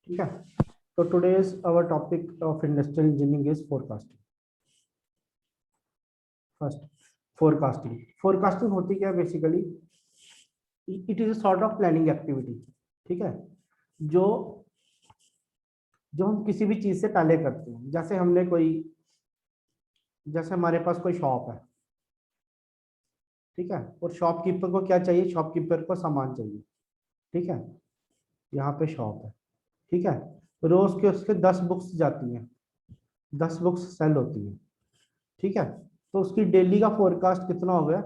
ठीक है। तो today's our topic of industrial engineering is forecasting. First, forecasting. Forecasting होती क्या है basically? It is a sort of planning activity. ठीक है। जो जो हम किसी भी चीज से पहले करते हैं, जैसे हमारे पास कोई शॉप है। ठीक है। और शॉपकीपर को क्या चाहिए? शॉपकीपर को सामान चाहिए। ठीक है। यहाँ पे शॉप है। ठीक है। रोज के उसके 10 बुक्स जाती हैं, 10 बुक्स सेल होती हैं। ठीक है। तो उसकी डेली का फोरकास्ट कितना हो गया?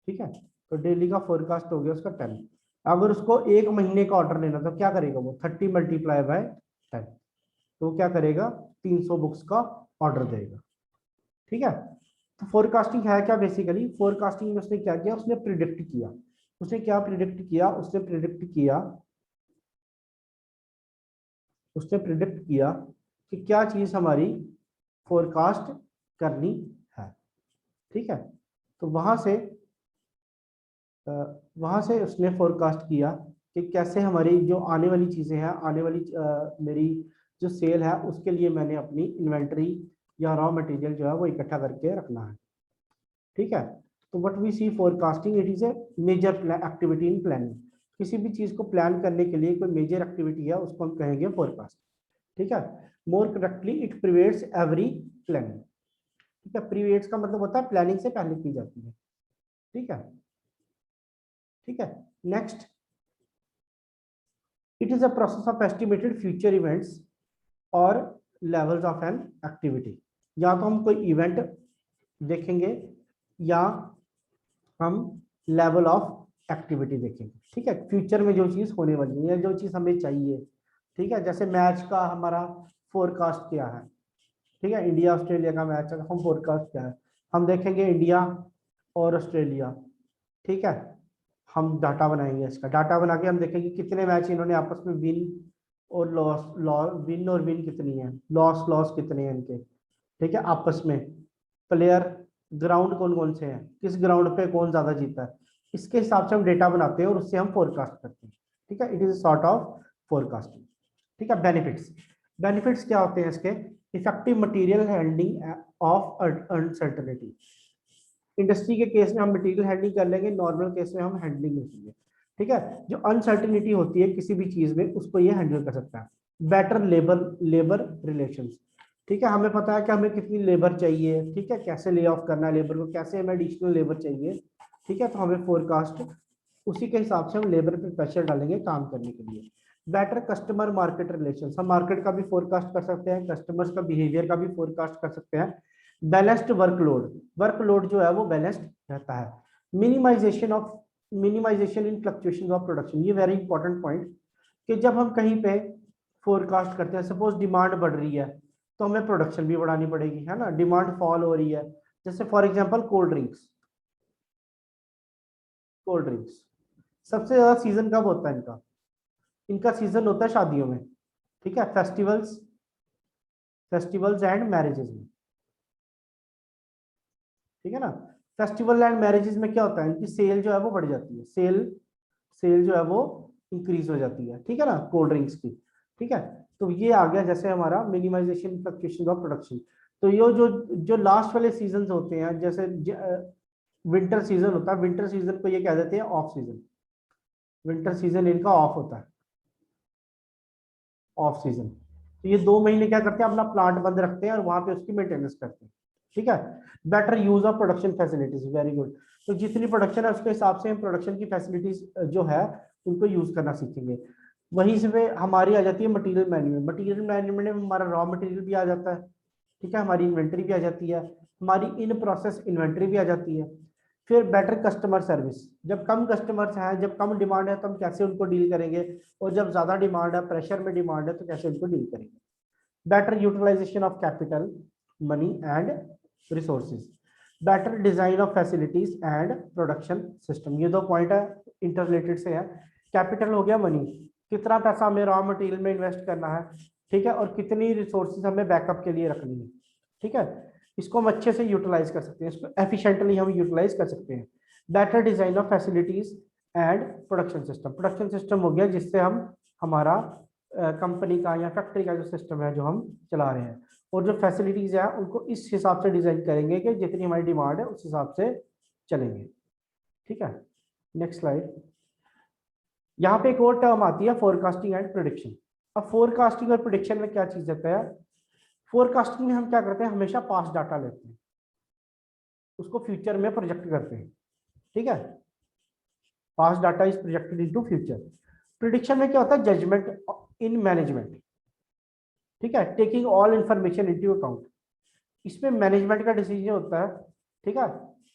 ठीक है। तो डेली का फोरकास्ट हो गया उसका 10। अगर उसको एक महीने का ऑर्डर लेना तो क्या करेगा? वो 30 × 10। तो वो क्या करेगा? 300 बुक्स का ऑर्डर देगा। ठीक है। तो फोरकास्टिंग है क्या बेसिकली? फोरकास्टिंग में उसने क्या किया? उसने प्रिडिक्ट किया। उसने क्या प्रिडिक्ट किया? उसने प्रिडिक्ट किया कि क्या चीज हमारी फोरकास्ट करनी है। ठीक है। तो वहां से उसने फोरकास्ट किया कि कैसे हमारी जो आने वाली चीजें हैं, आने वाली मेरी जो सेल है उसके लिए मैंने अपनी इन्वेंटरी या रॉ मटेरियल जो है वो इकट्ठा करके रखना है। ठीक है। तो what we see forecasting, it is a major activity in planning. किसी भी चीज को प्लान करने के लिए कोई मेजर एक्टिविटी है उसको हम कहेंगे फोरकास्ट। ठीक है। मोर करेक्टली इट प्रिवेट्स एवरी प्लानिंग। ठीक है। प्रीवेट्स का मतलब होता है प्लानिंग से पहले की जाती है। ठीक है। ठीक है। Next, it is a process of estimated future events और लेवल्स ऑफ एन एक्टिविटी। या तो हम कोई इवेंट देखेंगे या हम लेवल ऑफ एक्टिविटी देखेंगे। ठीक है। फ्यूचर में जो चीज होने वाली है या जो चीज हमें चाहिए। ठीक है। जैसे मैच का हमारा फोरकास्ट क्या है? ठीक है। इंडिया ऑस्ट्रेलिया का मैच है, हम फोरकास्ट क्या है? हम देखेंगे इंडिया और ऑस्ट्रेलिया। ठीक है। हम डाटा बनाएंगे, इसका डाटा बना के हम देखेंगे कितने मैच इन्होंने आपस में विन और विन कितनी है, लॉस लॉस कितने हैं इनके। ठीक है। आपस में प्लेयर, ग्राउंड कौन कौन से हैं, किस ग्राउंड पे कौन ज्यादा जीता है, इसके हिसाब से हम डेटा बनाते हैं और उससे हम फोरकास्ट करते हैं। ठीक है। It is sort of forecasting. ठीक है। बेनिफिट्स, बेनिफिट्स क्या होते हैं इसके? Effective material handling of uncertainty. Industry के केस में हम मटेरियल हैंडलिंग कर लेंगे, नॉर्मल केस में हम हैंडलिंग होती है। ठीक है। जो अनसर्टेनिटी होती है किसी भी चीज में उसको ये हैंडल कर सकता है। Better labour labour relations. ठीक है। हमें पता है कि हमें कितनी लेबर चाहिए। ठीक है। कैसे ले ऑफ करना है लेबर को, कैसे हमें एडिशनल लेबर चाहिए। ठीक है। तो हमें फोरकास्ट उसी के हिसाब से हम लेबर पे प्रेशर डालेंगे काम करने के लिए। बेटर कस्टमर मार्केट रिलेशन, हम मार्केट का भी फोरकास्ट कर सकते हैं, कस्टमर्स का बिहेवियर का भी फोरकास्ट कर सकते हैं। बैलेंस्ड वर्कलोड, वर्कलोड जो है वो बैलेंस्ड रहता है। Minimization in fluctuation of production, ये वेरी इंपॉर्टेंट पॉइंट कि जब हम कहीं पे फोरकास्ट करते हैं, सपोज डिमांड बढ़ रही है तो हमें प्रोडक्शन भी बढ़ानी पड़ेगी, है ना। डिमांड फॉल हो रही है, जैसे फॉर एग्जांपल कोल्ड ड्रिंक्स सबसे ज्यादा सीजन कब होता है इनका? इनका सीजन होता है शादियों में। ठीक है। फेस्टिवल्स एंड मैरिजेस में। ठीक है ना। फेस्टिवल एंड मैरिजेस में क्या होता है? इनकी सेल जो है वो बढ़ जाती है, सेल सेल जो है वो इंक्रीज हो जाती है। ठीक है ना, कोल्ड ड्रिंक्स की। ठीक है। तो ये आ गया जैसे हमारा मिनिमाइजेशन फ्लक्चुएशन ऑफ प्रोडक्शन। तो ये जो जो लास्ट वाले सीजन होते हैं, जैसे विंटर सीजन होता है, विंटर सीजन को ये कह देते हैं ऑफ सीजन। विंटर सीजन इनका ऑफ होता है, ऑफ सीजन। तो ये 2 महीने क्या करते हैं? अपना प्लांट बंद रखते हैं और वहां पे उसकी मेंटेनेंस करते हैं। ठीक है। Better use of production facilities, very good. तो जितनी प्रोडक्शन है उसके हिसाब से हम प्रोडक्शन की फैसिलिटीज जो है उनको यूज करना सीखेंगे। वहीं से हमारी आ जाती है मटेरियल मैनेजमेंट। मटेरियल मैनेजमेंट में हमारा रॉ मटेरियल भी आ जाता है। ठीक है। हमारी इन्वेंटरी भी आ जाती है, हमारी इन प्रोसेस इन्वेंटरी भी आ जाती है। फिर बेटर कस्टमर सर्विस, जब कम कस्टमर्स हैं, जब कम डिमांड है तो हम कैसे उनको डील करेंगे, और जब ज्यादा डिमांड है, प्रेशर में डिमांड है, तो कैसे उनको डील करेंगे। Better utilization of capital, money and resources. Better design of facilities and production system. ये 2 पॉइंट है, इंटर रिलेटेड से है। कैपिटल हो गया मनी, कितना पैसा हमें रॉ मटेरियल में इन्वेस्ट करना है। ठीक है। और कितनी रिसोर्सेज हमें बैकअप के लिए रखनी है। ठीक है। इसको हम अच्छे से यूटिलाइज कर सकते हैं, इसको एफिशिएंटली हम यूटिलाइज कर सकते हैं। Better design of facilities and production system. Production system हो गया जिससे हम हमारा कंपनी का या फैक्ट्री का जो सिस्टम है जो हम चला रहे हैं, और जो फैसिलिटीज है उनको इस हिसाब से डिजाइन करेंगे कि जितनी हमारी डिमांड है उस हिसाब से चलेंगे। ठीक है, नेक्स्ट स्लाइड। यहाँ पे एक और टर्म आती है फोरकास्टिंग एंड प्रिडिक्शन। अब फोरकास्टिंग और प्रिडिक्शन में क्या चीज होता है? फोरकास्टिंग में हम क्या करते हैं, हमेशा पास्ट डाटा लेते हैं, उसको फ्यूचर में प्रोजेक्ट करते हैं। ठीक है, past data is projected into future. Prediction में क्या होता है, जजमेंट इन मैनेजमेंट। ठीक है, taking all information into account. इसमें मैनेजमेंट का डिसीजन होता है। ठीक है,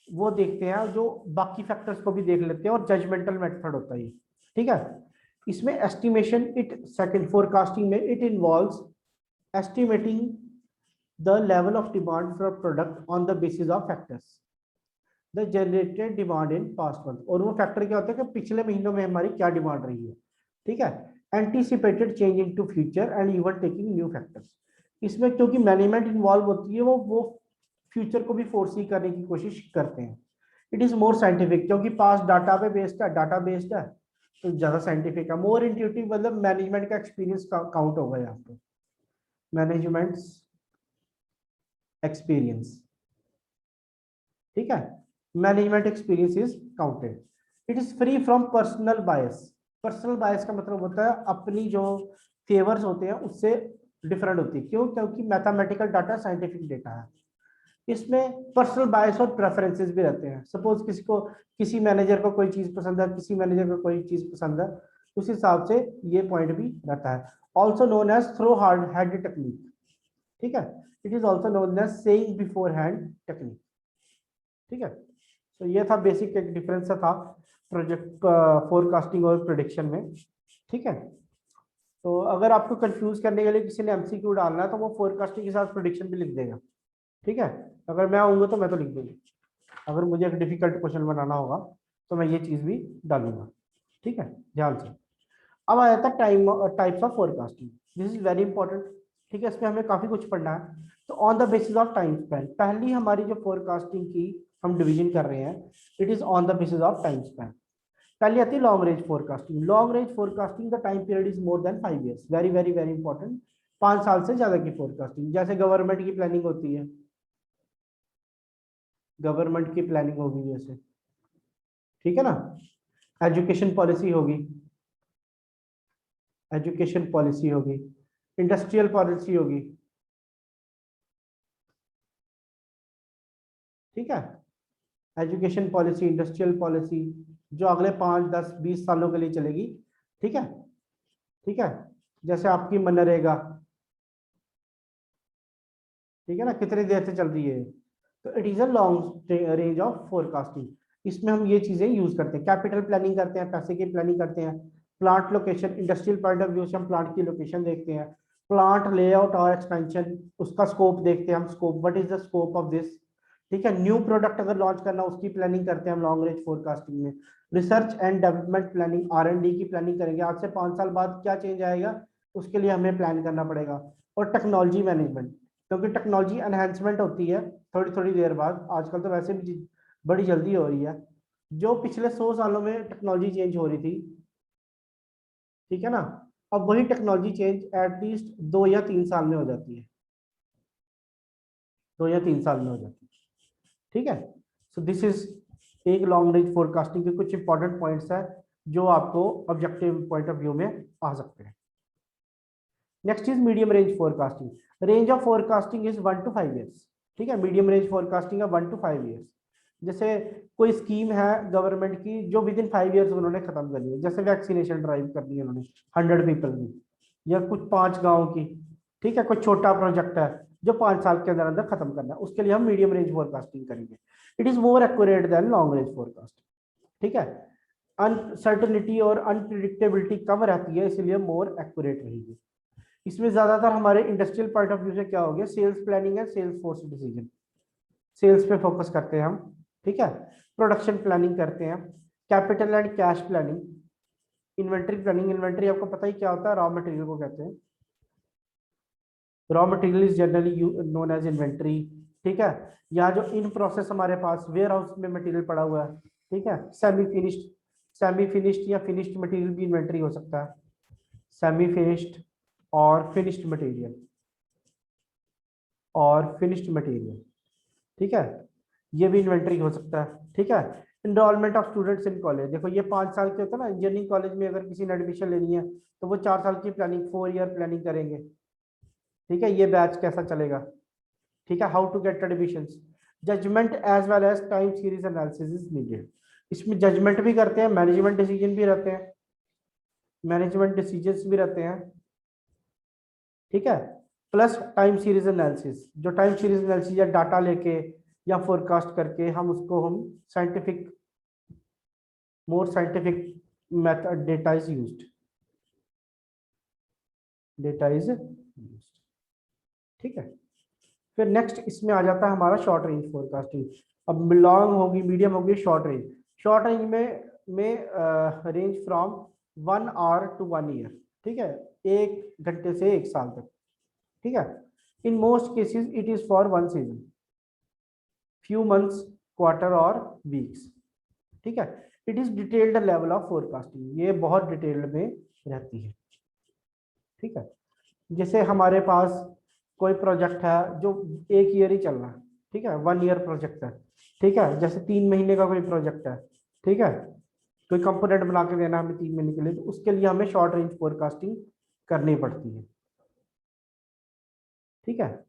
वो देखते हैं, जो बाकी फैक्टर्स को भी देख लेते हैं, और जजमेंटल मेथड होता है ये। ठीक है, इसमें एस्टिमेशन इट सेकंड फोरकास्टिंग में it involves estimating the level of demand for a product on the basis of factors the generated demand in past month। और वो फैक्टर क्या होता है कि पिछले महीनों में हमारी क्या डिमांड रही है। ठीक है, anticipated change into future and even taking new factors. इसमें क्योंकि मैनेजमेंट इन्वॉल्व होती है, वो फ्यूचर को भी फोरसी करने की कोशिश करते हैं। इट इज मोर साइंटिफिक, क्योंकि पास्ट डाटा पे बेस्ड है, डाटा बेस्ड है, तो ज्यादा साइंटिफिक है। मोर इंट्यूटिव मतलब मैनेजमेंट का एक्सपीरियंस काउंट होगा यहाँ पे, मैनेजमेंट्स एक्सपीरियंस। ठीक है, management experience is counted. It is free from personal bias. Personal bias का मतलब होता है अपनी जो फेवर्स होते हैं उससे डिफरेंट होती है। क्यों? क्योंकि मैथमेटिकल डाटा साइंटिफिक डेटा है, इसमें पर्सनल बायस और प्रेफरेंसेस भी रहते हैं। सपोज किसी मैनेजर को कोई चीज पसंद है, किसी मैनेजर को कोई चीज पसंद है, उस हिसाब से ये पॉइंट भी रहता है। Also known as throw hard head technique. ठीक है, it is also known as seeing before hand technique. ठीक है, तो ये था बेसिक, एक डिफरेंस था प्रोजेक्ट फोरकास्टिंग और प्रिडिक्शन में। ठीक है, तो अगर आपको कंफ्यूज करने के लिए किसी ने एमसीक्यू डालना है तो वो फोरकास्टिंग के साथ प्रिडिक्शन भी लिख देगा। ठीक है, अगर मैं आऊंगा तो मैं तो लिख दूंगा, अगर मुझे एक डिफिकल्ट क्वेश्चन बनाना होगा तो मैं ये चीज भी डालूंगा। ठीक है, ध्यान से। अब आ जाता है types of forecasting. This is very important. ठीक है, इसमें हमें काफी कुछ पढ़ना है। तो on the basis of time span, पहली हमारी जो फोरकास्टिंग की हम डिवीजन कर रहे हैं, it is on the basis of time span. पहली आती है long range forecasting. Long range forecasting the time period is more than 5 years। Very very very important, 5 साल से ज्यादा की फोरकास्टिंग। जैसे गवर्नमेंट की प्लानिंग होती है, गवर्नमेंट की प्लानिंग होगी जैसे, ठीक है ना, एजुकेशन पॉलिसी होगी, एजुकेशन पॉलिसी होगी, इंडस्ट्रियल पॉलिसी होगी। ठीक है, एजुकेशन पॉलिसी, इंडस्ट्रियल पॉलिसी, जो अगले 5, 10, 20 सालों के लिए चलेगी। ठीक है, ठीक है, जैसे आपकी मनरेगा, ठीक है ना, कितनी देर से चल रही है। तो it is a long range of forecasting. इसमें हम ये चीजें यूज करते हैं, कैपिटल प्लानिंग करते हैं, पैसे की प्लानिंग करते हैं, plant location, industrial point of view से हम प्लांट की लोकेशन देखते हैं, प्लांट लेआउट और एक्सपेंशन, उसका स्कोप देखते हैं हम, scope, what is the scope of this. ठीक है, न्यू प्रोडक्ट अगर लॉन्च करना उसकी प्लानिंग करते हैं हम लॉन्ग रेंज फोरकास्टिंग में। Research and development planning, R&D की प्लानिंग करेंगे, आज से 5 साल बाद क्या चेंज आएगा उसके लिए हमें प्लान करना पड़ेगा। और टेक्नोलॉजी मैनेजमेंट, क्योंकि टेक्नोलॉजी एनहेंसमेंट होती है थोड़ी थोड़ी देर बाद, आजकल तो वैसे भी बड़ी जल्दी हो रही है। जो पिछले 100 सालों में टेक्नोलॉजी चेंज हो रही थी, ठीक है ना, अब वही टेक्नोलॉजी चेंज एटलीस्ट 2 या 3 साल में हो जाती है, 2 या 3 साल में हो जाती है। ठीक है, सो दिस इज एक लॉन्ग रेंज फोरकास्टिंग के कुछ इंपॉर्टेंट पॉइंट्स है जो आपको ऑब्जेक्टिव पॉइंट ऑफ व्यू में आ सकते हैं। Next is medium range forecasting. Range of forecasting is 1 to 5 years। ठीक है, मीडियम रेंज फोरकास्टिंग है 1 to 5 years। जैसे कोई स्कीम है गवर्नमेंट की जो विद इन 5 years उन्होंने खत्म करनी है, जैसे वैक्सीनेशन ड्राइव करनी है उन्होंने 100 पीपल की, या कुछ 5 गाँव की। ठीक है, कोई छोटा प्रोजेक्ट है जो 5 साल के अंदर अंदर खत्म करना है, उसके लिए हम मीडियम रेंज फोरकास्टिंग करेंगे। It is more accurate then long range forecasting. ठीक है, अनसर्टनिटी और अनप्रिडिक्टेबिलिटी कम रहती है, इसलिए मोर एक्यूरेट रहेगी। इसमें ज्यादातर हमारे इंडस्ट्रियल पॉइंट ऑफ व्यू से क्या हो गया, सेल्स प्लानिंग है, सेल्स फोर्स डिसीजन, सेल्स पे फोकस करते हैं हम। ठीक है, प्रोडक्शन प्लानिंग करते हैं, capital and cash planning, inventory planning. Inventory आपको पता ही क्या होता है, रॉ मटेरियल को कहते हैं। Raw material is generally known as inventory. ठीक है, यहाँ जो इन प्रोसेस हमारे पास वेयर हाउस में मटेरियल पड़ा हुआ है, ठीक है, सेमी फिनिश्ड या फिनिश्ड मटेरियल भी इन्वेंट्री हो सकता है, सेमी फिनिश्ड और फिनिश्ड मटेरियल, ठीक है, ये भी इन्वेंटरी हो सकता है। ठीक है, enrolment of students in college, देखो ये 5 साल के होता है ना, इंजीनियरिंग कॉलेज में अगर किसी ने एडमिशन लेनी है तो वो 4 साल की प्लानिंग, 4 ईयर प्लानिंग करेंगे। ठीक है, ये बैच कैसा चलेगा। ठीक है, how to get admission, judgement as well as time series analysis is needed. इसमें जजमेंट भी करते हैं, मैनेजमेंट डिसीजन भी रहते हैं, मैनेजमेंट डिसीजंस भी रहते हैं। ठीक है, प्लस टाइम सीरीज एनालिसिस, जो टाइम सीरीज एनालिसिस या डाटा लेके या फोरकास्ट करके हम scientific, more scientific method, data is used, data is used. ठीक है, फिर नेक्स्ट इसमें आ जाता है हमारा शॉर्ट रेंज फोरकास्टिंग। अब लॉन्ग होगी, मीडियम होगी, शॉर्ट रेंज। शॉर्ट रेंज में range from 1 hour to 1 year. ठीक है, 1 घंटे से 1 साल तक। ठीक है, in most cases it is for 1 season, few months, quarter और वीक्स। ठीक है, it is detailed level of forecasting, ये बहुत डिटेल्ड में रहती है। ठीक है, जैसे हमारे पास कोई प्रोजेक्ट है जो 1 ईयर ही चलना है। ठीक है, 1 ईयर प्रोजेक्ट है। ठीक है, जैसे 3 महीने का कोई प्रोजेक्ट है। ठीक है, कोई कंपोनेंट बना के देना हमें 3 महीने के लिए, तो उसके लिए हमें शॉर्ट रेंज फोरकास्टिंग करनी पड़ती है। ठीक है,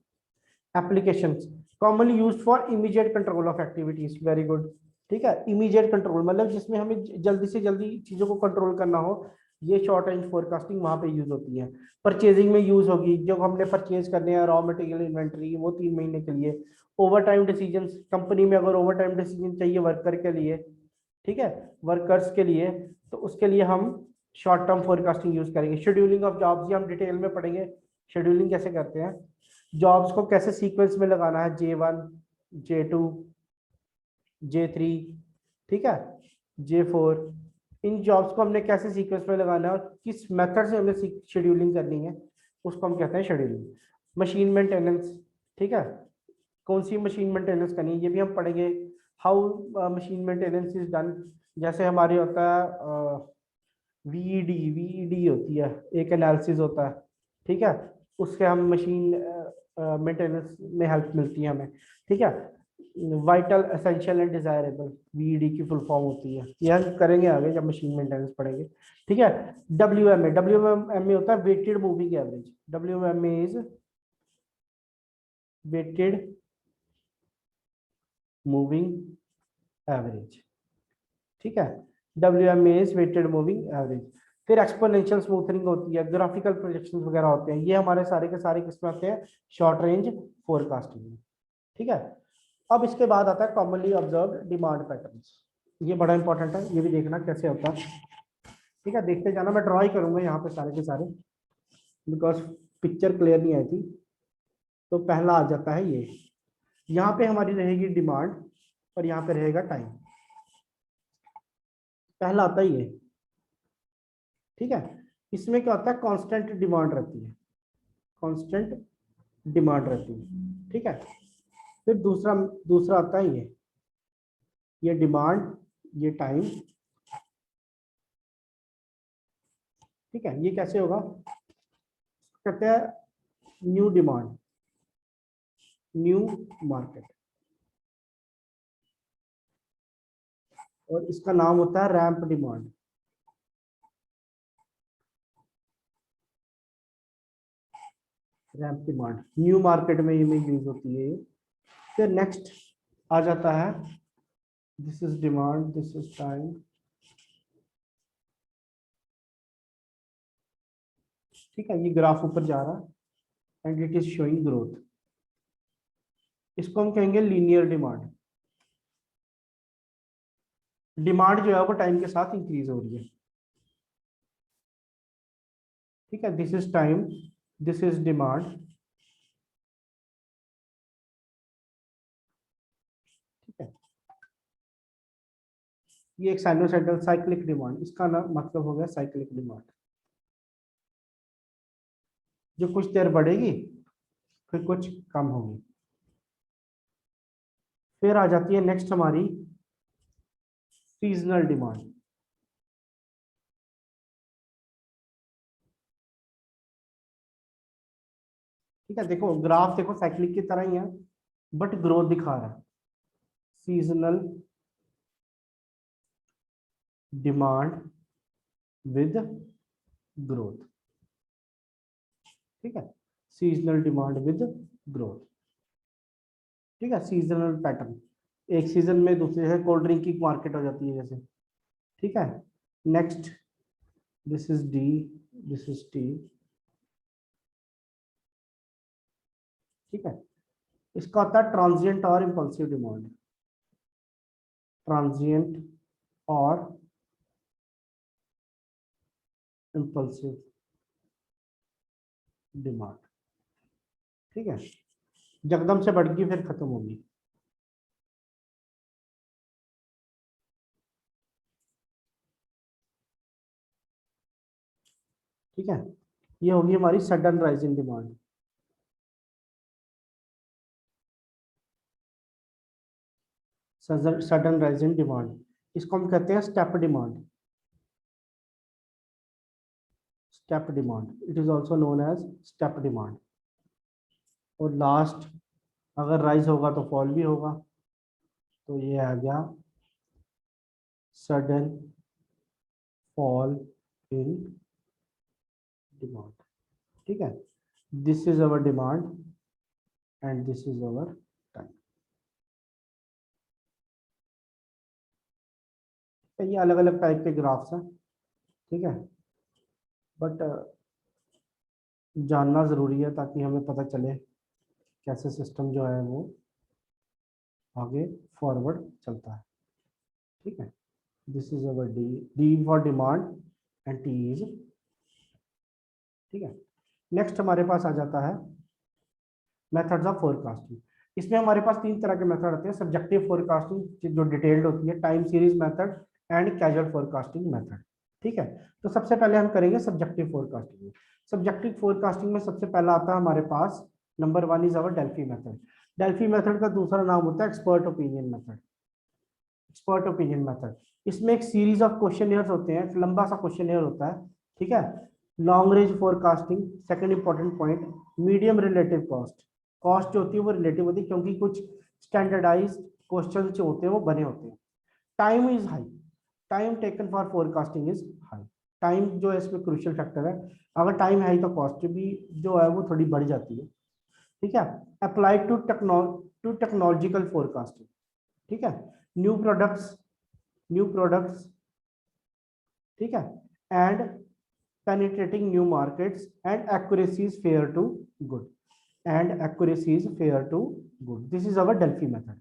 applications commonly used for immediate control of activities, very good. ठीक है, इमीडिएट कंट्रोल मतलब जिसमें हमें जल्दी से जल्दी चीजों को कंट्रोल करना हो, ये शॉर्ट रेंज फोरकास्टिंग वहां पे यूज होती है। परचेजिंग में यूज होगी, जो हमने परचेज करने हैं रॉ मटेरियल, इन्वेंट्री, वो 3 महीने के लिए। ओवर टाइम डिसीजन, कंपनी में अगर ओवर टाइम डिसीजन चाहिए वर्कर के लिए, ठीक है, वर्कर्स के लिए, तो उसके लिए हम शॉर्ट टर्म फोरकास्टिंग यूज करेंगे। शेड्यूलिंग ऑफ जॉब्स, ये हम डिटेल में पढ़ेंगे, शेड्यूलिंग कैसे करते हैं, जॉब्स को कैसे सीक्वेंस में लगाना है, J1, J2, J3, ठीक है, J4, इन जॉब्स को हमने कैसे सीक्वेंस में लगाना है और किस मेथड से हमने शेड्यूलिंग करनी है, उसको हम कहते हैं शेड्यूलिंग। मशीन मेंटेनेंस, ठीक है, कौन सी मशीन मेंटेनेंस करनी है ये भी हम पढ़ेंगे, how machine maintenance is done. जैसे हमारे होता है वीईडी होती है, एक एनालिसिस होता है। ठीक है, उससे हम मशीन मेंटेनेंस में हेल्प मिलती है हमें। ठीक है, वाइटल, एसेंशियल एंड डिजायरेबल, वीईडी की फुल फॉर्म होती है, ये हम करेंगे आगे जब मशीन मेंटेनेंस पढ़ेंगे। ठीक है, डब्ल्यूएमए होता है weighted moving average, WMA is weighted moving average. ठीक है, WMA is weighted moving average. फिर एक्सपोनेंशियल स्मूथनिंग होती है, ग्राफिकल प्रोजेक्शंस वगैरह होते हैं, ये हमारे सारे के सारे किसमें आते हैं, शॉर्ट रेंज फोरकास्टिंग में। ठीक है, अब इसके बाद आता है कॉमनली ऑब्जर्व्ड डिमांड पैटर्न्स, ये बड़ा इंपॉर्टेंट है, ये भी देखना कैसे होता है। ठीक है, देखते जाना, मैं ड्रॉ ही करूंगा यहाँ पे सारे के सारे, बिकॉज पिक्चर क्लियर नहीं आई थी। तो पहला आ जाता है ये, यहाँ पे हमारी रहेगी डिमांड और यहाँ पे रहेगा टाइम। पहला आता है ये। ठीक है, इसमें क्या होता है, कांस्टेंट डिमांड रहती है, कांस्टेंट डिमांड रहती है। ठीक है, फिर दूसरा दूसरा आता है ये डिमांड, ये टाइम। ठीक है, ये कैसे होगा, कहते हैं न्यू डिमांड, न्यू मार्केट, और इसका नाम होता है ramp demand. Ramp demand new market में ये यूज होती है। फिर नेक्स्ट आ जाता है, this is demand, this is time. ठीक है, ये ग्राफ ऊपर जा रहा है and it is showing growth, इसको हम कहेंगे लीनियर डिमांड। डिमांड जो है वो टाइम के साथ इंक्रीज हो रही है। ठीक है, this is time, this is demand. ठीक है, ये एक साइनोसाइडल साइक्लिक डिमांड, इसका नाम मतलब हो गया साइक्लिक डिमांड, जो कुछ देर बढ़ेगी फिर कुछ कम होगी। फिर आ जाती है नेक्स्ट हमारी सीजनल डिमांड। ठीक है, देखो ग्राफ देखो साइक्लिक की तरह ही है बट ग्रोथ दिखा रहा है। सीजनल डिमांड विद ग्रोथ, ठीक है, सीजनल डिमांड विद ग्रोथ, ठीक है, सीजनल पैटर्न, एक सीजन में दूसरे जैसे कोल्ड ड्रिंक की मार्केट हो जाती है जैसे, ठीक है। Next, this is D, this is T, ठीक है। इसका होता है ट्रांजिएंट और इम्पल्सिव डिमांड, ट्रांजिएंट और इम्पल्सिव डिमांड, ठीक है, जकदम से बढ़ गई फिर खत्म होगी। ठीक है, ये होगी हमारी sudden rising demand. Sudden rising demand, इसको हम कहते हैं step demand, step demand, it is also known as step demand. और लास्ट, अगर राइज होगा तो फॉल भी होगा, तो ये आ गया सडन फॉल इन डिमांड, ठीक है। This is our demand and this is our time. ये अलग अलग टाइप के ग्राफ्स हैं, ठीक है, बट जानना ज़रूरी है ताकि हमें पता चले कैसे सिस्टम जो है वो आगे फॉरवर्ड चलता है, ठीक है। This is our D, D for demand and T is, ठीक है। नेक्स्ट हमारे पास आ जाता है मेथड्स ऑफ फोरकास्टिंग। इसमें हमारे पास तीन तरह के मेथड आते हैं, सब्जेक्टिव फोरकास्टिंग जो डिटेल्ड होती है, time series method and casual forecasting method, ठीक है। तो सबसे पहले हम करेंगे सब्जेक्टिव फोरकास्टिंग। सब्जेक्टिव फोरकास्टिंग में सबसे पहला आता है हमारे पास, number one is our Delphi method. Delphi method का दूसरा नाम होता है expert opinion method, expert opinion method. इसमें एक सीरीज ऑफ क्वेश्चनियर्स होते हैं, एक लंबा सा क्वेश्चनियर होता है, ठीक है। Long range forecasting, second important point, medium relative cost, cost जो होती है वो रिलेटिव होती है क्योंकि कुछ स्टैंडर्डाइज्ड क्वेश्चन जो होते हैं वो बने होते हैं। Time is high, time taken for forecasting is high, time जो है इसमें क्रूशियल फैक्टर है। अगर टाइम है तो कॉस्ट भी जो है वो थोड़ी बढ़ जाती है, ठीक है। अप्लाइड टू टेक्नोलॉजिकल फोरकास्टिंग, ठीक है, न्यू प्रोडक्ट्स, न्यू प्रोडक्ट्स, ठीक है, and penetrating new markets and accuracy is fair to good, and accuracy is fair to good, this is our Delphi method.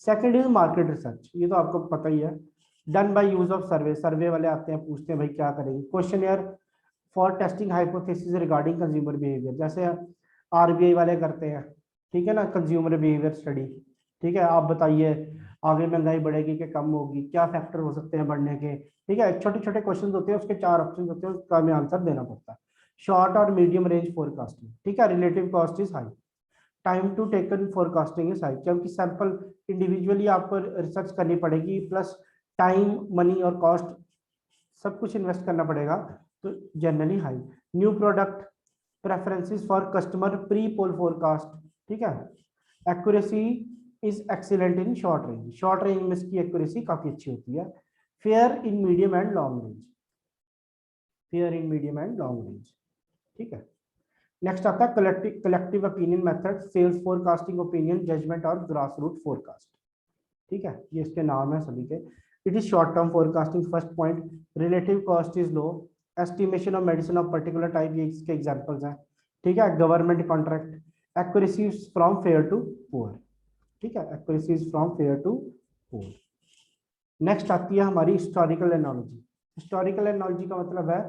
Second is market research, ये तो आपको पता ही है, done by use of survey, सर्वे वाले आते हैं पूछते हैं भाई क्या करेंगे, questionnaire for testing hypothesis regarding consumer behaviour, जैसे आरबीआई वाले करते हैं, ठीक है ना, कंज्यूमर बिहेवियर स्टडी, ठीक है, आप बताइए आगे महंगाई बढ़ेगी कि कम होगी, क्या फैक्टर हो सकते हैं बढ़ने के, ठीक है। छोटे छोटे क्वेश्चन होते हैं, उसके चार ऑप्शन होते हैं, उसका हमें आंसर देना पड़ता है। शॉर्ट और मीडियम रेंज फोरकास्टिंग, ठीक है, relative cost is high, time to taken forecasting is high, क्योंकि सैंपल इंडिविजुअली आपको रिसर्च करनी पड़ेगी, प्लस टाइम मनी और कॉस्ट सब कुछ इन्वेस्ट करना पड़ेगा, तो generally high. New product preferences for customer pre poll forecast, ठीक है। Accuracy is excellent in short range, short range में इसकी एक्यूरेसी काफी अच्छी होती है। Fair in medium and long range, fair in medium and long range, ठीक है। नेक्स्ट आता है collective opinion method, sales forecasting, opinion, judgement और ग्रास रूट फोरकास्ट, ठीक है, ये इसके नाम है सभी के। It is short term forecasting, first point, relative cost is low, estimation of medicine of particular type, ये इसके एग्जांपल्स हैं, ठीक है। Government contract, accuracy from fair to poor, ठीक है, accuracy from fair to poor. Next आती है हमारी हिस्टोरिकल एनालॉजी। हिस्टोरिकल एनालॉजी का मतलब है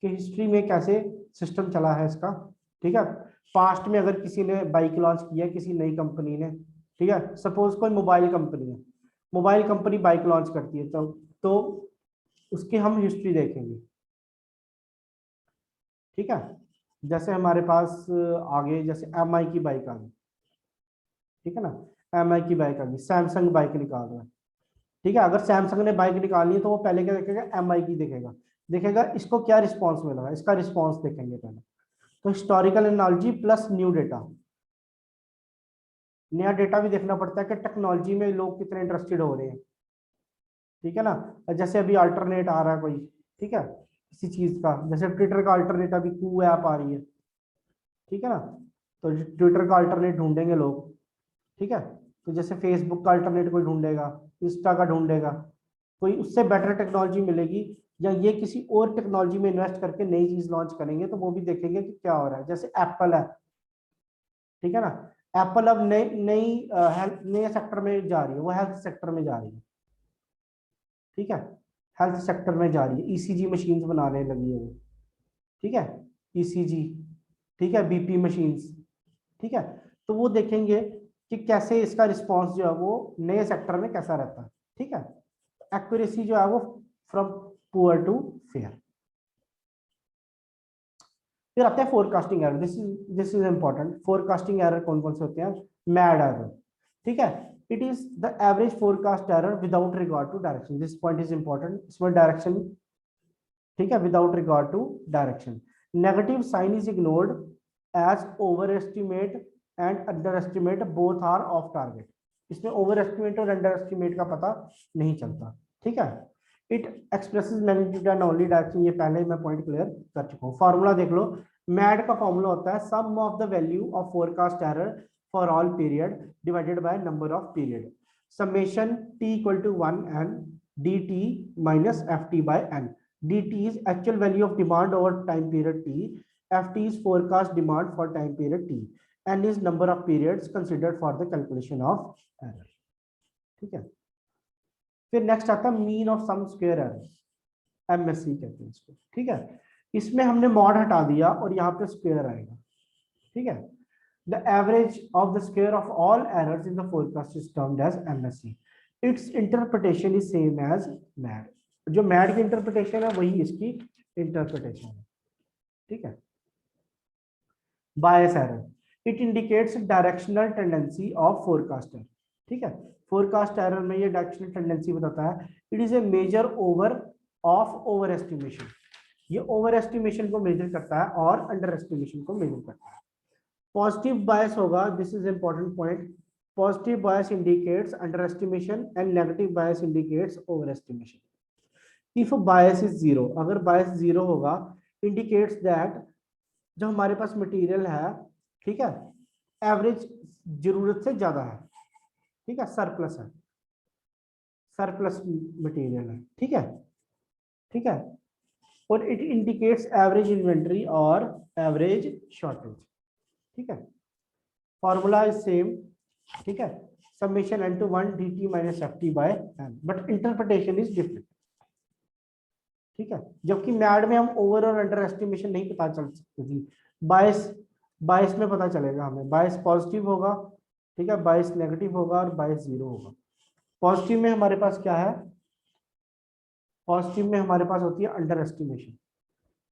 कि हिस्ट्री में कैसे सिस्टम चला है इसका, ठीक है। पास्ट में अगर किसी ने बाइक लॉन्च किया है, किसी नई कंपनी ने, ठीक है, सपोज कोई मोबाइल कंपनी है, मोबाइल कंपनी बाइक लॉन्च करती है, तो उसकी हम हिस्ट्री देखेंगे, ठीक है। जैसे हमारे पास आगे जैसे एम आई की बाइक आ गई, ठीक है ना, एम आई की बाइक आ गई, सैमसंग बाइक निकाल रहा है, ठीक है। अगर सैमसंग ने बाइक निकालनी है तो वो पहले क्या देखेगा, एम आई की देखेगा, देखेगा इसको क्या रिस्पॉन्स मिला है, इसका रिस्पॉन्स देखेंगे पहले, तो historical analogy plus new data, नया डेटा भी देखना पड़ता है कि टेक्नोलॉजी में लोग कितने इंटरेस्टेड हो रहे हैं, ठीक है ना। जैसे अभी अल्टरनेट आ रहा है कोई, ठीक है, किसी चीज का, जैसे ट्विटर का अल्टरनेट अभी कू ऐप आ रही है, ठीक है ना। तो ट्विटर का अल्टरनेट ढूंढेंगे लोग, ठीक है। तो जैसे फेसबुक का अल्टरनेट कोई ढूंढेगा, इंस्टा का ढूंढेगा, कोई उससे बेटर टेक्नोलॉजी मिलेगी, या ये किसी और टेक्नोलॉजी में इन्वेस्ट करके नई चीज लॉन्च करेंगे, तो वो भी देखेंगे कि क्या हो रहा है। जैसे एप्पल है, ठीक है ना। एप्पल अब नई नई हेल्थ नए सेक्टर में जा रही है, वो हेल्थ सेक्टर में जा रही है, ठीक है। हेल्थ सेक्टर में जा रही है, ईसीजी मशीन्स बनाने लगी है वो, ठीक है, ईसीजी, ठीक है, बीपी मशीन्स, ठीक है। तो वो देखेंगे कि कैसे इसका रिस्पॉन्स जो है वो नए सेक्टर में कैसा रहता है, ठीक है। एक्यूरेसी जो है वो फ्रॉम पुअर टू फेयर। फिर आते हैं forecasting error, this is important. Forecasting error कौन कौन से होते हैं? मैड एरर, ठीक है। It is the average forecast error without regard to direction, this point is important, इसमें डायरेक्शन, ठीक है, without regard to direction. Negative sign is ignored as over estimate and under estimate both are off target, इसमें over estimate और under estimate का पता नहीं चलता, ठीक है। It expresses magnitude and only direction, ये पहले ही मैं पॉइंट क्लियर कर चुका हूँ। फॉर्मूला देख लो, मैड का फॉर्मूला होता है sum of the value of forecast error for all period divided by number of period, summation t equal to 1 n dt minus ft by n। dt is actual value of demand over time period t, ft is forecast demand for time period t, n is number of periods considered for the calculation of error, ठीक है। फिर next आता है mean of sum square error, MSC कहते हैं इसको, ठीक है। इसमें हमने मॉड हटा दिया और यहाँ पे स्क्वायर आएगा, ठीक है। The average of the square of all errors in the forecast is termed as MSC. Its interpretation is same as MAD, जो मैड की इंटरप्रिटेशन है वही इसकी इंटरप्रिटेशन है, ठीक है। Bias error, it indicates directional tendency of forecaster, ठीक है। फोरकास्ट एरर में ये डायरेक्शनल टेंडेंसी बताता है। It is a measure over of over estimation, ये ओवर एस्टिमेशन को मेजर करता है और अंडर एस्टिमेशन को मेजर करता है। पॉजिटिव बायस होगा, this is important point, positive bias indicates under estimation and negative bias indicates over estimation. If bias is zero, अगर बायस जीरो होगा, इंडिकेट्स दैट जो हमारे पास मटेरियल है, ठीक है, एवरेज जरूरत से ज्यादा है, ठीक है, सरप्लस है, सरप्लस मटेरियल है, ठीक है, ठीक है। और इट इंडिकेट्स एवरेज इन्वेंट्री और एवरेज शॉर्टेज, ठीक है। फॉर्मूला इज सेम, ठीक है, summation n to 1 dt minus ft by n, but interpretation is different, ठीक है। जबकि मैड में हम ओवर और अंडर एस्टिमेशन नहीं पता चल सकती थी, बायस, बायस में पता चलेगा हमें, बायस पॉजिटिव होगा, ठीक है, बायस नेगेटिव होगा और बायस जीरो होगा। पॉजिटिव में हमारे पास क्या है? पॉजिटिव में हमारे पास होती है under estimation,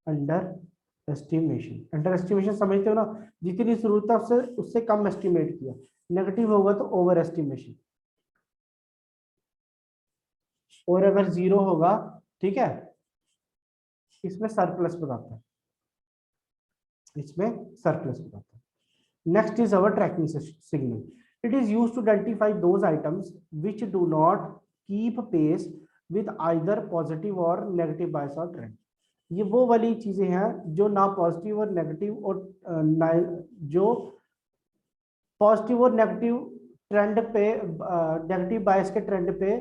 under estimation, under estimation समझते हो ना, जितनी जरूरत है उससे उससे कम एस्टिमेट किया। नेगेटिव होगा तो ओवर एस्टिमेशन, और अगर जीरो होगा, ठीक है, इसमें सरप्लस बताता है, इसमें सरप्लस बताता है। Next is our tracking signal, it is used to identify those items which do not keep pace with either positive और नेगेटिव बायस और ट्रेंड। ये वो वाली चीजें हैं जो ना पॉजिटिव और नेगेटिव और जो पॉजिटिव और नेगेटिव ट्रेंड पे, नेगेटिव बायस के ट्रेंड पे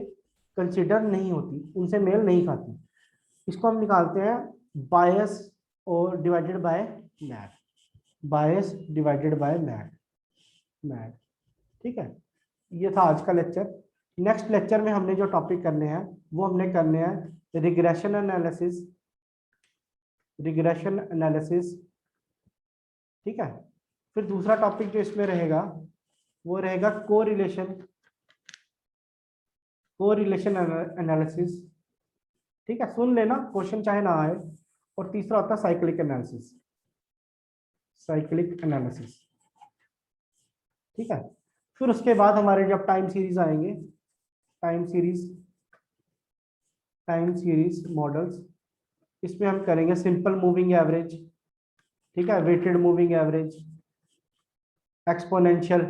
कंसिडर नहीं होती, उनसे मेल नहीं खाती। इसको हम निकालते हैं बायस और divided by mad, bias divided by mad, mad, ठीक है। ये था आज का लेक्चर। नेक्स्ट लेक्चर में हमने जो टॉपिक करने हैं वो हमने करने हैं रिग्रेशन एनालिसिस, रिग्रेशन एनालिसिस, ठीक है। फिर दूसरा टॉपिक जो इसमें रहेगा वो रहेगा कोरिलेशन, कोरिलेशन एनालिसिस, ठीक है, सुन लेना, क्वेश्चन चाहे ना आए। और तीसरा होता है साइक्लिक एनालिसिस, साइक्लिक एनालिसिस, ठीक है। फिर उसके बाद हमारे जब टाइम सीरीज आएंगे, time series, time series models, इसमें हम करेंगे सिंपल मूविंग एवरेज, ठीक है, weighted moving average, exponential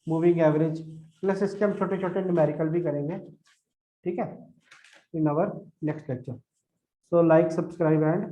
moving average, plus इसके हम छोटे छोटे न्यूमेरिकल भी करेंगे, ठीक है, in our next lecture. So like, subscribe and